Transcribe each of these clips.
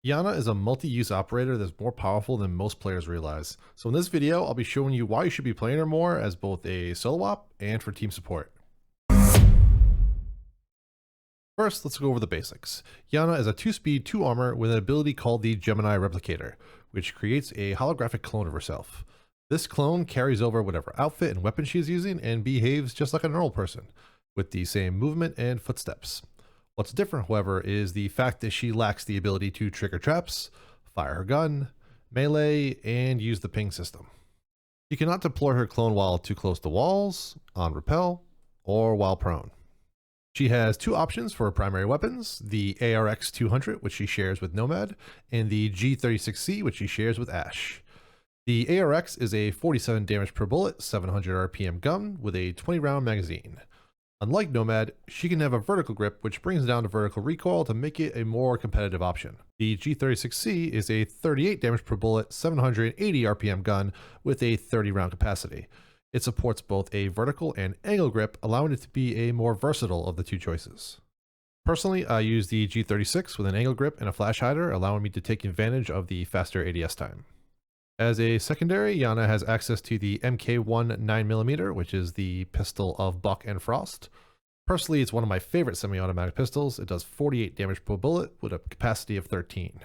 Yana is a multi-use operator that's more powerful than most players realize. So in this video, I'll be showing you why you should be playing her more as both a solo op and for team support. First, let's go over the basics. Yana is a 2-speed, 2-armor with an ability called the Gemini Replicator, which creates a holographic clone of herself. This clone carries over whatever outfit and weapon she is using and behaves just like a normal person, with the same movement and footsteps. What's different, however, is the fact that she lacks the ability to trigger traps, fire her gun, melee, and use the ping system. You cannot deploy her clone while too close to walls, on rappel, or while prone. She has two options for her primary weapons, the ARX-200, which she shares with Nomad, and the G36C, which she shares with Ash. The ARX is a 47 damage per bullet, 700 RPM gun with a 20-round magazine. Unlike Nomad, she can have a vertical grip, which brings down the vertical recoil to make it a more competitive option. The G36C is a 38 damage per bullet, 780 RPM gun with a 30-round capacity. It supports both a vertical and angle grip, allowing it to be a more versatile of the two choices. Personally, I use the G36 with an angle grip and a flash hider, allowing me to take advantage of the faster ADS time. As a secondary, Yana has access to the MK1 9mm, which is the pistol of Buck and Frost. Personally, it's one of my favorite semi-automatic pistols. It does 48 damage per bullet with a capacity of 13.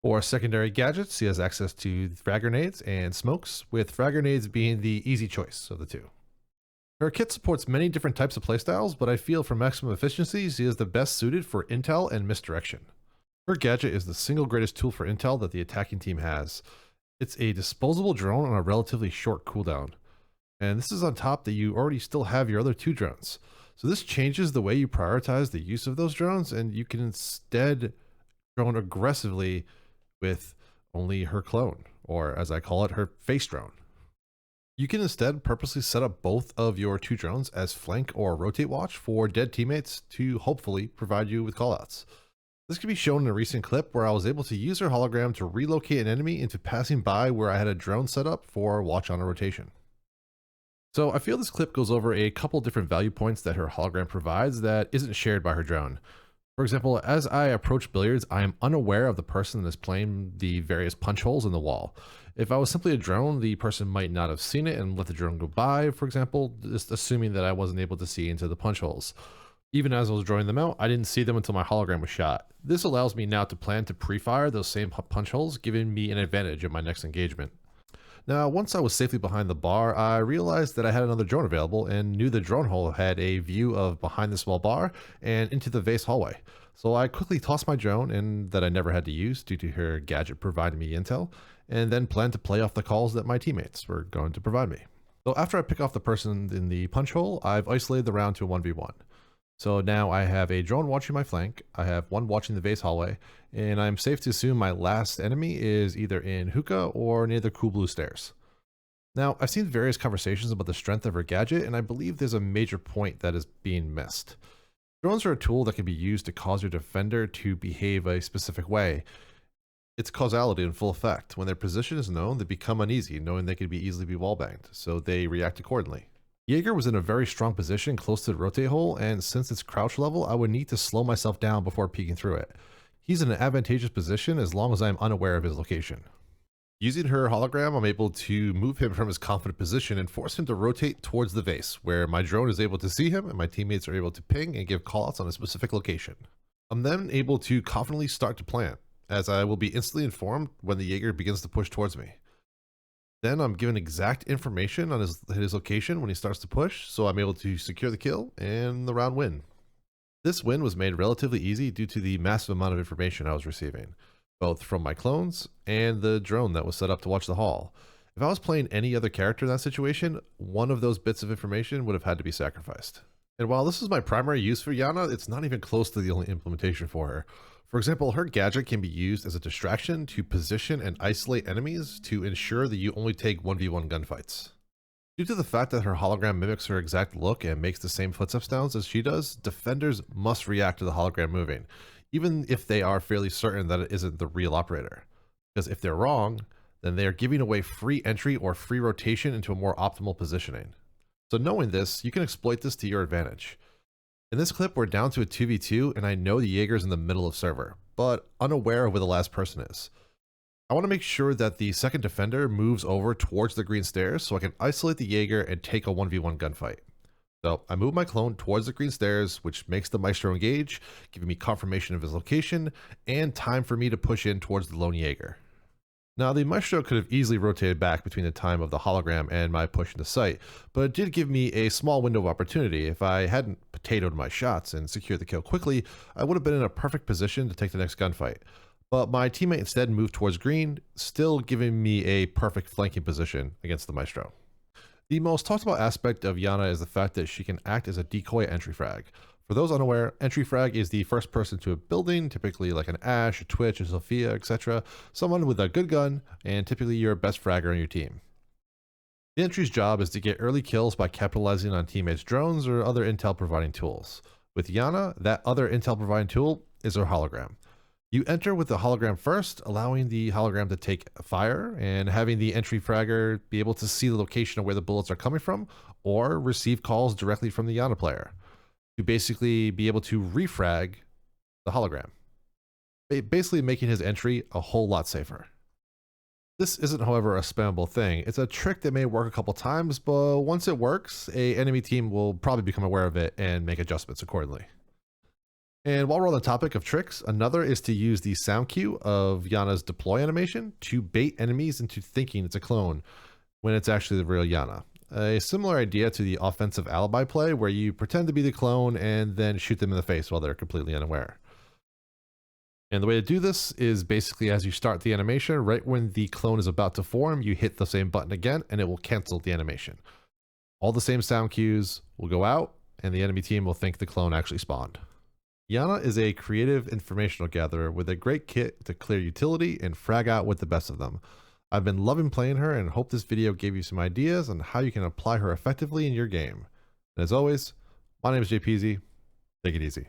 For secondary gadgets, she has access to frag grenades and smokes, with frag grenades being the easy choice of the two. Her kit supports many different types of playstyles, but I feel for maximum efficiency, she is the best suited for intel and misdirection. Her gadget is the single greatest tool for intel that the attacking team has. It's a disposable drone on a relatively short cooldown. And this is on top that you already still have your other two drones. So this changes the way you prioritize the use of those drones, and you can instead drone aggressively with only her clone, or as I call it, her face drone. You can instead purposely set up both of your two drones as flank or rotate watch for dead teammates to hopefully provide you with callouts. This can be shown in a recent clip where I was able to use her hologram to relocate an enemy into passing by where I had a drone set up for watch on a rotation. So I feel this clip goes over a couple different value points that her hologram provides that isn't shared by her drone. For example, as I approach billiards, I am unaware of the person that is playing the various punch holes in the wall. If I was simply a drone, the person might not have seen it and let the drone go by, for example, just assuming that I wasn't able to see into the punch holes. Even as I was drawing them out, I didn't see them until my hologram was shot. This allows me now to plan to pre-fire those same punch holes, giving me an advantage in my next engagement. Now, once I was safely behind the bar, I realized that I had another drone available and knew the drone hole had a view of behind the small bar and into the vase hallway. So I quickly tossed my drone, and that I never had to use due to her gadget providing me intel, and then planned to play off the calls that my teammates were going to provide me. So after I pick off the person in the punch hole, I've isolated the round to a 1v1. So now I have a drone watching my flank, I have one watching the vase hallway, and I'm safe to assume my last enemy is either in hookah or near the cool blue stairs. Now, I've seen various conversations about the strength of her gadget, and I believe there's a major point that is being missed. Drones are a tool that can be used to cause your defender to behave a specific way. It's causality in full effect. When their position is known, they become uneasy, knowing they could easily be wallbanged, so they react accordingly. Jaeger was in a very strong position close to the rotate hole, and since its crouch level, I would need to slow myself down before peeking through it. He's in an advantageous position as long as I am unaware of his location. Using her hologram, I'm able to move him from his confident position and force him to rotate towards the vase, where my drone is able to see him and my teammates are able to ping and give callouts on a specific location. I'm then able to confidently start to plant, as I will be instantly informed when the Jaeger begins to push towards me. Then I'm given exact information on his location when he starts to push, so I'm able to secure the kill and the round win. This win was made relatively easy due to the massive amount of information I was receiving, both from my clones and the drone that was set up to watch the hall. If I was playing any other character in that situation, one of those bits of information would have had to be sacrificed. And while this is my primary use for Yana, it's not even close to the only implementation for her. For example, her gadget can be used as a distraction to position and isolate enemies to ensure that you only take 1v1 gunfights. Due to the fact that her hologram mimics her exact look and makes the same footstep sounds as she does, defenders must react to the hologram moving, even if they are fairly certain that it isn't the real operator. Because if they're wrong, then they are giving away free entry or free rotation into a more optimal positioning. So knowing this, you can exploit this to your advantage. In this clip, we're down to a 2v2, and I know the Jaeger's in the middle of server, but unaware of where the last person is. I want to make sure that the second defender moves over towards the green stairs so I can isolate the Jaeger and take a 1v1 gunfight. So I move my clone towards the green stairs, which makes the Maestro engage, giving me confirmation of his location, and time for me to push in towards the lone Jaeger. Now, the Maestro could have easily rotated back between the time of the hologram and my push into sight, but it did give me a small window of opportunity. If I hadn't potatoed my shots and secured the kill quickly, I would have been in a perfect position to take the next gunfight. But my teammate instead moved towards green, still giving me a perfect flanking position against the Maestro. The most talked about aspect of Yana is the fact that she can act as a decoy entry frag. For those unaware, entry frag is the first person to a building, typically like an Ash, a Twitch, a Sophia, etc. Someone with a good gun, and typically your best fragger on your team. The entry's job is to get early kills by capitalizing on teammates' drones or other intel providing tools. With Yana, that other intel providing tool is her hologram. You enter with the hologram first, allowing the hologram to take fire and having the entry fragger be able to see the location of where the bullets are coming from or receive calls directly from the Yana player to basically be able to refrag the hologram, basically making his entry a whole lot safer. This isn't, however, a spammable thing. It's a trick that may work a couple times, but once it works, an enemy team will probably become aware of it and make adjustments accordingly. And while we're on the topic of tricks, another is to use the sound cue of Yana's deploy animation to bait enemies into thinking it's a clone when it's actually the real Yana. A similar idea to the offensive alibi play where you pretend to be the clone and then shoot them in the face while they're completely unaware. And the way to do this is basically as you start the animation, right when the clone is about to form, you hit the same button again and it will cancel the animation. All the same sound cues will go out and the enemy team will think the clone actually spawned. Yana is a creative informational gatherer with a great kit to clear utility and frag out with the best of them. I've been loving playing her and hope this video gave you some ideas on how you can apply her effectively in your game. And as always, my name is Jpeasy. Take it easy.